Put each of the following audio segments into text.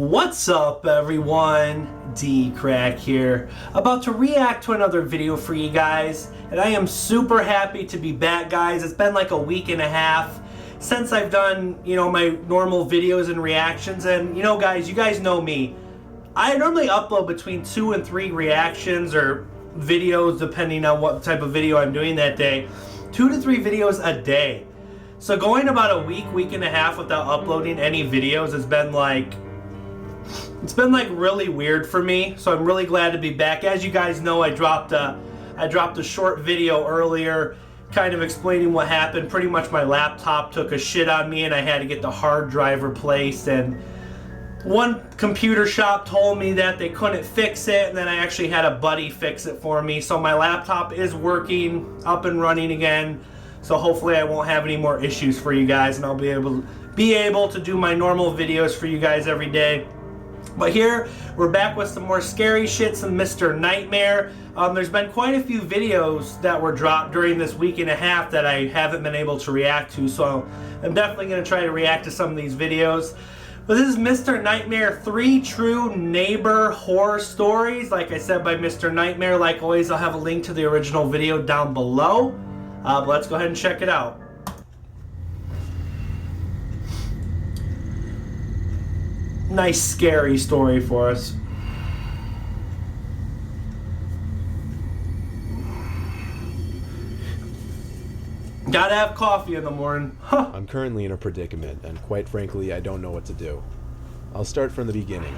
What's up, everyone? DKRACK here, about to react to another video for you guys, and I am super happy to be back, guys. It's been like a week and a half since I've done, my normal videos and reactions, and guys, you guys know me. I normally upload between 2 and 3 reactions or videos, depending on what type of video I'm doing that day. 2 to 3 videos a day. So going about a week and a half without uploading any videos has been like, it's been like really weird for me. So I'm really glad to be back. As you guys know, I dropped a short video earlier kind of explaining what happened. Pretty much my laptop took a shit on me and I had to get the hard drive replaced, and one computer shop told me that they couldn't fix it, and then I actually had a buddy fix it for me. So my laptop is working, up and running again. So hopefully I won't have any more issues for you guys, and I'll be able to do my normal videos for you guys every day. But here, we're back with some more scary shit, some MrNightmare. There's been quite a few videos that were dropped during this week and a half that I haven't been able to react to, so I'm definitely going to try to react to some of these videos. But this is MrNightmare 3 True Neighbor Horror Stories, like I said, by MrNightmare. Like always, I'll have a link to the original video down below. But let's go ahead and check it out. Nice scary story for us. Gotta have coffee in the morning. Huh. I'm currently in a predicament, and quite frankly, I don't know what to do. I'll start from the beginning.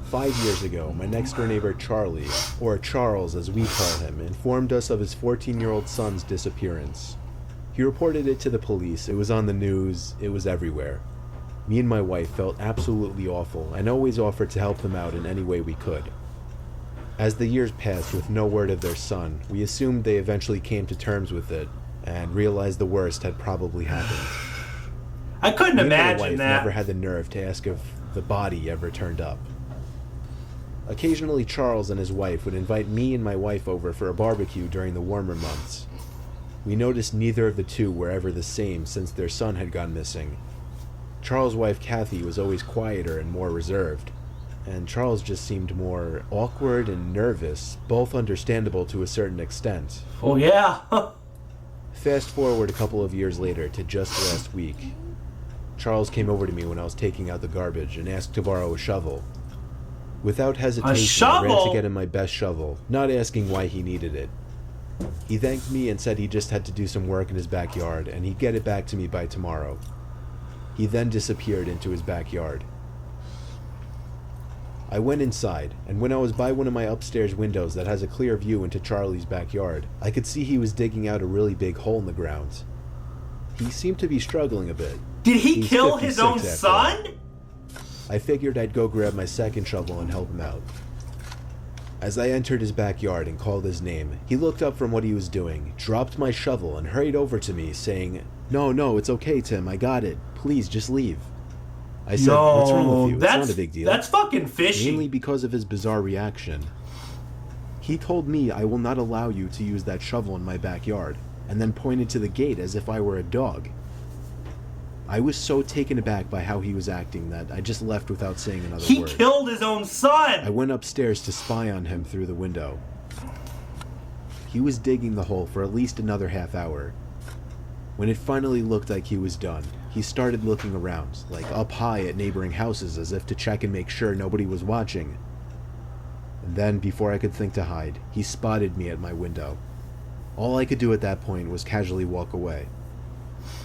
5 years ago, my next-door neighbor Charlie, or Charles as we call him, informed us of his 14-year-old son's disappearance. He reported it to the police, it was on the news, it was everywhere. Me and my wife felt absolutely awful and always offered to help them out in any way we could. As the years passed with no word of their son, we assumed they eventually came to terms with it and realized the worst had probably happened. I couldn't imagine my wife that. Never had the nerve to ask if the body ever turned up. Occasionally, Charles and his wife would invite me and my wife over for a barbecue during the warmer months. We noticed neither of the two were ever the same since their son had gone missing. Charles' wife Kathy was always quieter and more reserved, and Charles just seemed more awkward and nervous, both understandable to a certain extent. Oh yeah. Fast forward a couple of years later to just last week. Charles came over to me when I was taking out the garbage and asked to borrow a shovel. Without hesitation, I ran to get him my best shovel, not asking why he needed it. He thanked me and said he just had to do some work in his backyard and he'd get it back to me by tomorrow. He then disappeared into his backyard. I went inside, and when I was by one of my upstairs windows that has a clear view into Charlie's backyard, I could see he was digging out a really big hole in the ground. He seemed to be struggling a bit. Did he kill his own son? I figured I'd go grab my second shovel and help him out. As I entered his backyard and called his name, he looked up from what he was doing, dropped my shovel, and hurried over to me, saying, No, it's okay, Tim, I got it. Please, just leave. I said, What's wrong with you? It's not a big deal. That's fucking fishy. Mainly because of his bizarre reaction. He told me I will not allow you to use that shovel in my backyard, and then pointed to the gate as if I were a dog. I was so taken aback by how he was acting that I just left without saying another word. He killed his own son! I went upstairs to spy on him through the window. He was digging the hole for at least another half hour. When it finally looked like he was done, he started looking around, like up high at neighboring houses as if to check and make sure nobody was watching. And then, before I could think to hide, he spotted me at my window. All I could do at that point was casually walk away.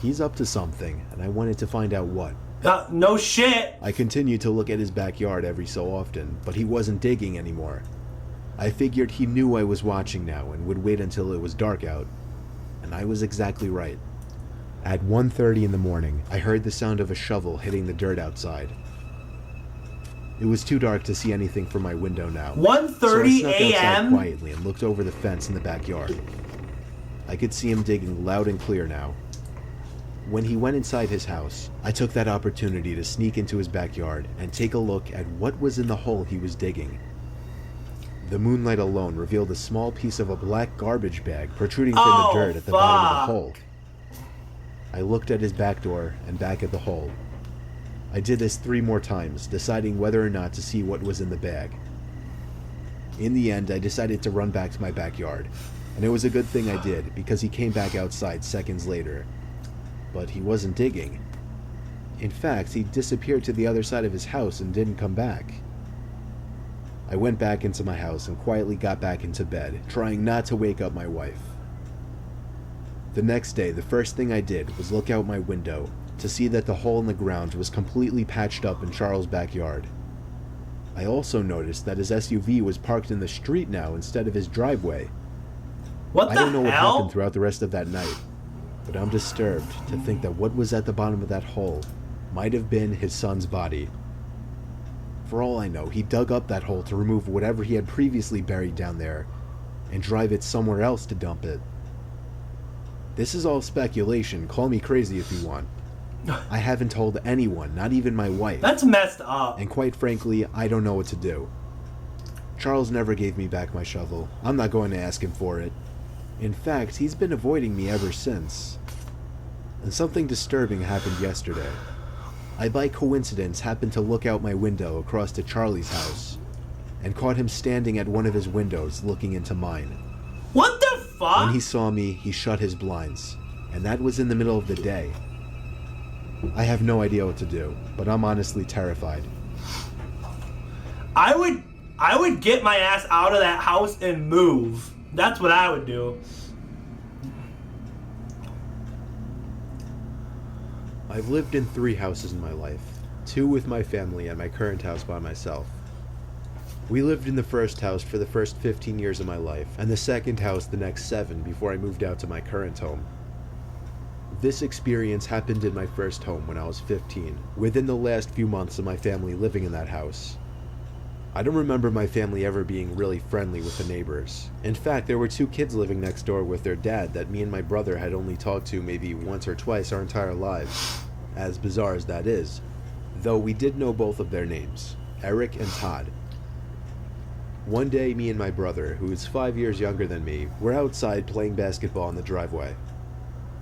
He's up to something, and I wanted to find out what. No shit! I continued to look at his backyard every so often, but he wasn't digging anymore. I figured he knew I was watching now and would wait until it was dark out. And I was exactly right. At 1:30 in the morning, I heard the sound of a shovel hitting the dirt outside. It was too dark to see anything from my window now. 1:30 so I snuck outside a.m.? quietly and looked over the fence in the backyard. I could see him digging loud and clear now. When he went inside his house, I took that opportunity to sneak into his backyard and take a look at what was in the hole he was digging. The moonlight alone revealed a small piece of a black garbage bag protruding from the dirt at the bottom of the hole. I looked at his back door and back at the hole. I did this 3 more times, deciding whether or not to see what was in the bag. In the end, I decided to run back to my backyard, and it was a good thing I did, because he came back outside seconds later. But he wasn't digging. In fact, he disappeared to the other side of his house and didn't come back. I went back into my house and quietly got back into bed, trying not to wake up my wife. The next day, the first thing I did was look out my window to see that the hole in the ground was completely patched up in Charles' backyard. I also noticed that his SUV was parked in the street now instead of his driveway. What the hell? I don't know what happened throughout the rest of that night, but I'm disturbed to think that what was at the bottom of that hole might have been his son's body. For all I know, he dug up that hole to remove whatever he had previously buried down there and drive it somewhere else to dump it. This is all speculation, call me crazy if you want. I haven't told anyone, not even my wife. That's messed up. And quite frankly, I don't know what to do. Charles never gave me back my shovel. I'm not going to ask him for it. In fact, he's been avoiding me ever since. And something disturbing happened yesterday. I by coincidence happened to look out my window across to Charlie's house and caught him standing at one of his windows looking into mine. What the fuck? When he saw me, he shut his blinds, and that was in the middle of the day. I have no idea what to do, but I'm honestly terrified. I would get my ass out of that house and move. That's what I would do. I've lived in 3 houses in my life, 2 with my family and my current house by myself. We lived in the first house for the first 15 years of my life, and the second house the next 7 before I moved out to my current home. This experience happened in my first home when I was 15, within the last few months of my family living in that house. I don't remember my family ever being really friendly with the neighbors. In fact, there were 2 kids living next door with their dad that me and my brother had only talked to maybe once or twice our entire lives, as bizarre as that is, though we did know both of their names, Eric and Todd. One day, me and my brother, who is 5 years younger than me, were outside playing basketball in the driveway.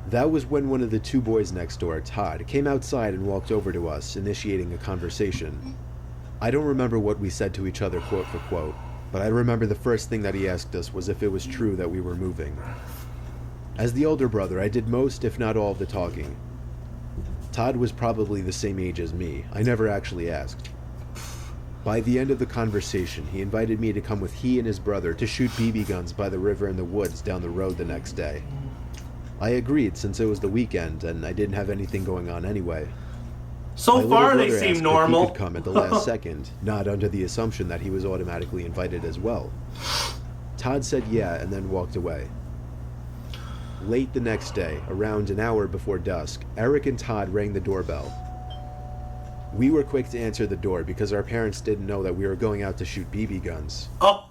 That was when one of the 2 boys next door, Todd, came outside and walked over to us, initiating a conversation. I don't remember what we said to each other quote for quote, but I remember the first thing that he asked us was if it was true that we were moving. As the older brother, I did most, if not all, of the talking. Todd was probably the same age as me. I never actually asked. By the end of the conversation, he invited me to come with he and his brother to shoot BB guns by the river in the woods down the road the next day. I agreed since it was the weekend and I didn't have anything going on anyway. So far, they seem normal. He could come at the last second, not under the assumption that he was automatically invited as well. Todd said yeah and then walked away. Late the next day, around an hour before dusk, Eric and Todd rang the doorbell. We were quick to answer the door because our parents didn't know that we were going out to shoot BB guns. Oh,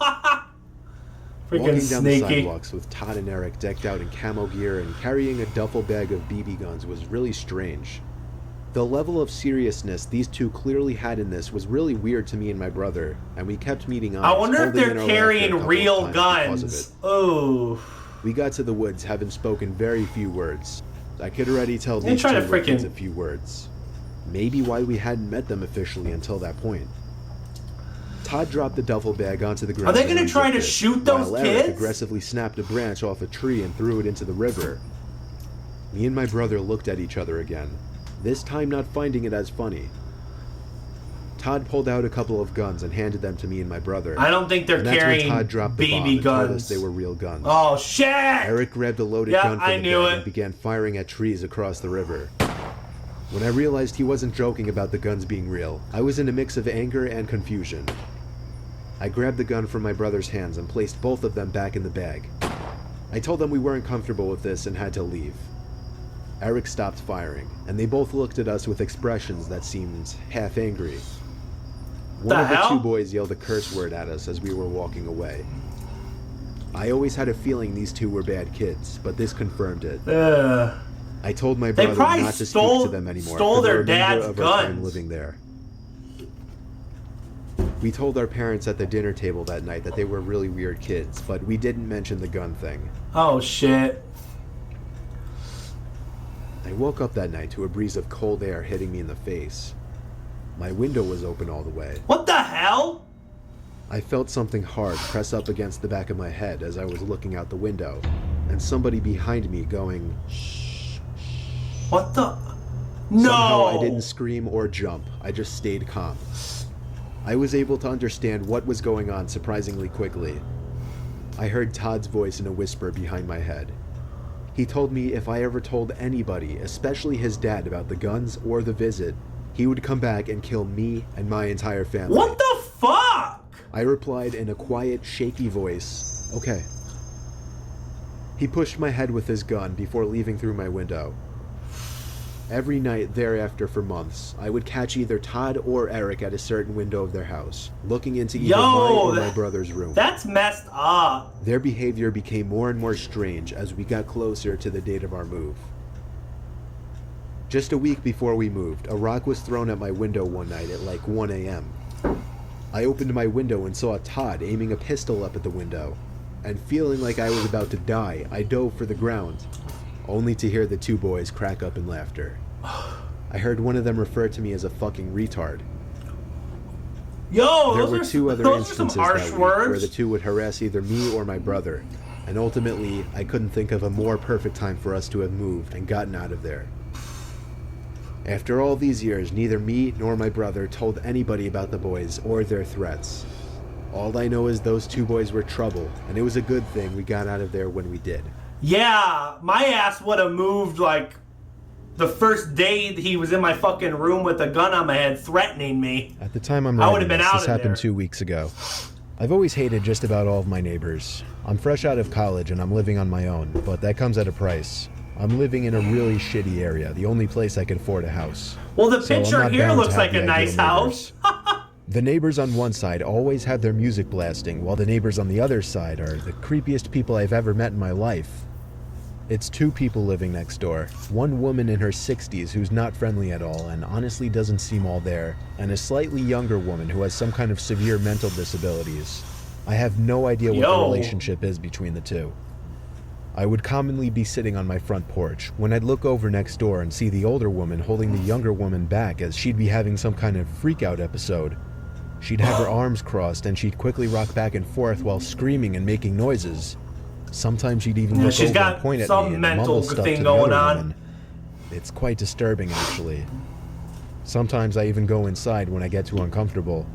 freaking Walking down the sneaky. sidewalks with Todd and Eric decked out in camo gear and carrying a duffel bag of BB guns was really strange. The level of seriousness these 2 clearly had in this was really weird to me and my brother, and we kept meeting eyes. I wonder if holding in they're our laughter a carrying couple of real times because of guns. it. Oh. We got to the woods having spoken very few words. I could already tell They these 2 try to were kids freaking- a few words. Maybe why we hadn't met them officially until that point. Todd dropped the duffel bag onto the ground. Are they gonna and try to unzipped it, shoot those while Eric kids? aggressively snapped a branch off a tree and threw it into the river. Me and my brother looked at each other again, this time not finding it as funny. Todd pulled out a couple of guns and handed them to me and my brother. I don't think they're and that's carrying when Todd dropped the bomb BB and told us guns. they were real guns. Oh, shit! Eric grabbed a loaded Yeah, gun from I the knew bag it. and began firing at trees across the river. When I realized he wasn't joking about the guns being real, I was in a mix of anger and confusion. I grabbed the gun from my brother's hands and placed both of them back in the bag. I told them we weren't comfortable with this and had to leave. Eric stopped firing, and they both looked at us with expressions that seemed half angry. One The of the hell? 2 boys yelled a curse word at us as we were walking away. I always had a feeling these 2 were bad kids, but this confirmed it. I told my They brother probably not to stole- speak to them anymore stole for the their remainder dad's of our time guns. living there. We told our parents at the dinner table that night that they were really weird kids, but we didn't mention the gun thing. Oh, shit. I woke up that night to a breeze of cold air hitting me in the face. My window was open all the way. What the hell? I felt something hard press up against the back of my head as I was looking out the window, and somebody behind me going, "Shh." What the? No! Somehow I didn't scream or jump. I just stayed calm. I was able to understand what was going on surprisingly quickly. I heard Todd's voice in a whisper behind my head. He told me if I ever told anybody, especially his dad, about the guns or the visit, he would come back and kill me and my entire family. What the fuck? I replied in a quiet, shaky voice, "Okay." He pushed my head with his gun before leaving through my window. Every night thereafter for months, I would catch either Todd or Eric at a certain window of their house, looking into either mine or my brother's room. That's messed up. Their behavior became more and more strange as we got closer to the date of our move. Just a week before we moved, a rock was thrown at my window one night at like 1 a.m. I opened my window and saw Todd aiming a pistol up at the window, and feeling like I was about to die, I dove for the ground, only to hear the two boys crack up in laughter. I heard one of them refer to me as a fucking retard. Yo, there were two other instances some harsh that week words. where the two would harass either me or my brother, and ultimately, I couldn't think of a more perfect time for us to have moved and gotten out of there. After all these years, neither me nor my brother told anybody about the boys or their threats. All I know is those two boys were trouble, and it was a good thing we got out of there when we did. Yeah, my ass would have moved like the first day he was in my fucking room with a gun on my head threatening me. At the time I'm I writing would've been this, out this of happened there. 2 weeks ago. I've always hated just about all of my neighbors. I'm fresh out of college and I'm living on my own, but that comes at a price. I'm living in a really shitty area, the only place I can afford a house. Well, the So I'm picture not here bound to looks have like the a nice ideal house. The neighbors on one side always have their music blasting, while the neighbors on the other side are the creepiest people I've ever met in my life. It's two people living next door. One woman in her 60s who's not friendly at all and honestly doesn't seem all there, and a slightly younger woman who has some kind of severe mental disabilities. I have no idea what the relationship is between the two. I would commonly be sitting on my front porch when I'd look over next door and see the older woman holding the younger woman back as she'd be having some kind of freak-out episode. She'd have her arms crossed and she'd quickly rock back and forth while screaming and making noises. Sometimes she'd even look over and point at me and mumble stuff to the other woman. It's quite disturbing, actually. Sometimes I even go inside when I get too uncomfortable.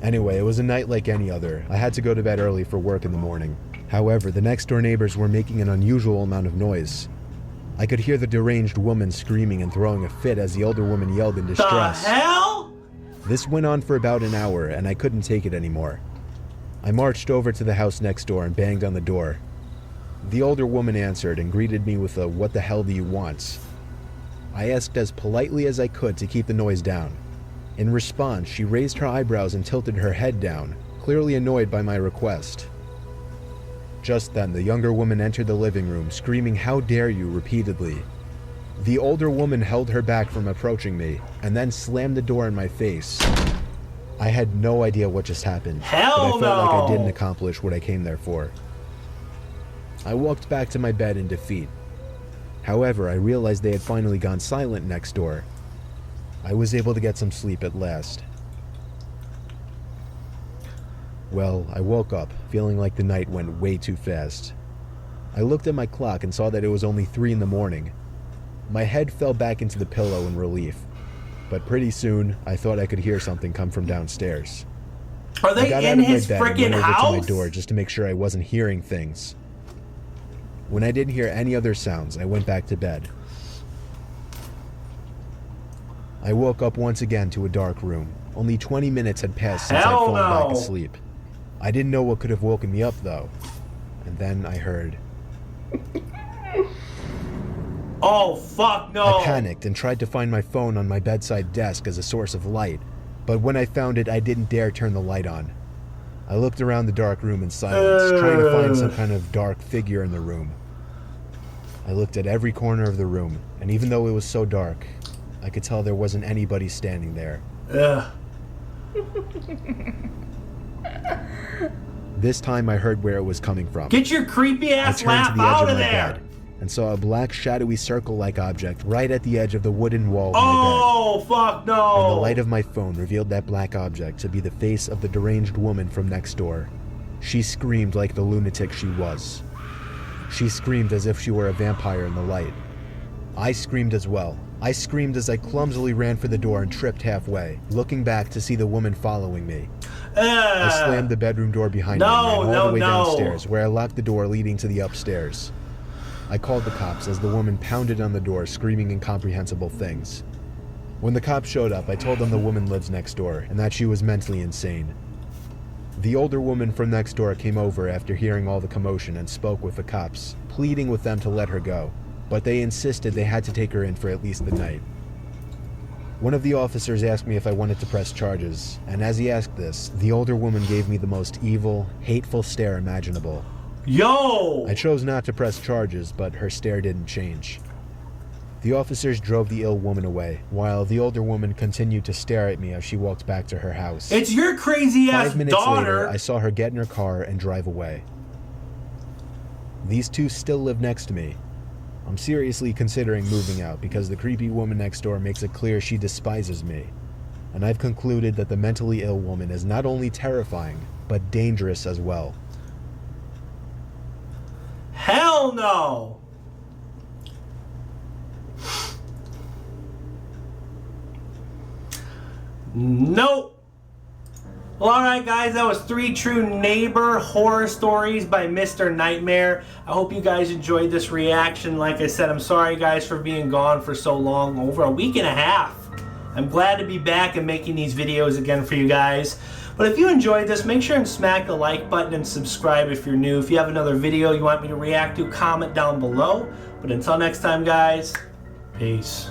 Anyway, it was a night like any other. I had to go to bed early for work in the morning. However, the next door neighbors were making an unusual amount of noise. I could hear the deranged woman screaming and throwing a fit as the older woman yelled in distress. The hell? This went on for about an hour and I couldn't take it anymore. I marched over to the house next door and banged on the door. The older woman answered and greeted me with a "What the hell do you want?" I asked as politely as I could to keep the noise down. In response, she raised her eyebrows and tilted her head down, clearly annoyed by my request. Just then, the younger woman entered the living room, screaming "How dare you!" repeatedly. The older woman held her back from approaching me, and then slammed the door in my face. I had no idea what just happened, but I felt like I didn't accomplish what I came there for. I walked back to my bed in defeat. However, I realized they had finally gone silent next door. I was able to get some sleep at last. Well, I woke up, feeling like the night went way too fast. I looked at my clock and saw that it was only 3 in the morning. My head fell back into the pillow in relief, but pretty soon, I thought I could hear something come from downstairs. Are they in his freaking house? I got out of my bed and went over to my door just to make sure I wasn't hearing things. When I didn't hear any other sounds, I went back to bed. I woke up once again to a dark room. Only 20 minutes had passed since I'd fallen back asleep. I didn't know what could have woken me up, though. And then I heard... Oh, fuck no! I panicked and tried to find my phone on my bedside desk as a source of light, but when I found it, I didn't dare turn the light on. I looked around the dark room in silence, trying to find some kind of dark figure in the room. I looked at every corner of the room, and even though it was so dark, I could tell there wasn't anybody standing there. This time I heard where it was coming from. Get your creepy ass laugh out of there! and saw a black shadowy circle-like object right at the edge of the wooden wall of my bed. Oh, fuck no! And the light of my phone revealed that black object to be the face of the deranged woman from next door. She screamed like the lunatic she was. She screamed as if she were a vampire in the light. I screamed as well. I screamed as I clumsily ran for the door and tripped halfway, looking back to see the woman following me. I slammed the bedroom door behind me and ran all the way downstairs, where I locked the door leading to the upstairs. I called the cops as the woman pounded on the door, screaming incomprehensible things. When the cops showed up, I told them the woman lives next door and that she was mentally insane. The older woman from next door came over after hearing all the commotion and spoke with the cops, pleading with them to let her go, but they insisted they had to take her in for at least the night. One of the officers asked me if I wanted to press charges, and as he asked this, the older woman gave me the most evil, hateful stare imaginable. Yo! I chose not to press charges, but her stare didn't change. The officers drove the ill woman away, while the older woman continued to stare at me as she walked back to her house. It's your crazy-ass 5 minutes daughter! later, I saw her get in her car and drive away. These two still live next to me. I'm seriously considering moving out because the creepy woman next door makes it clear she despises me. And I've concluded that the mentally ill woman is not only terrifying, but dangerous as well. Hell no! Nope! Well, alright guys, that was 3 true neighbor horror stories by MrNightmare. I hope you guys enjoyed this reaction. Like I said, I'm sorry guys for being gone for so long, over a week and a half. I'm glad to be back and making these videos again for you guys. But if you enjoyed this, make sure and smack the like button and subscribe if you're new. If you have another video you want me to react to, comment down below. But until next time guys, peace.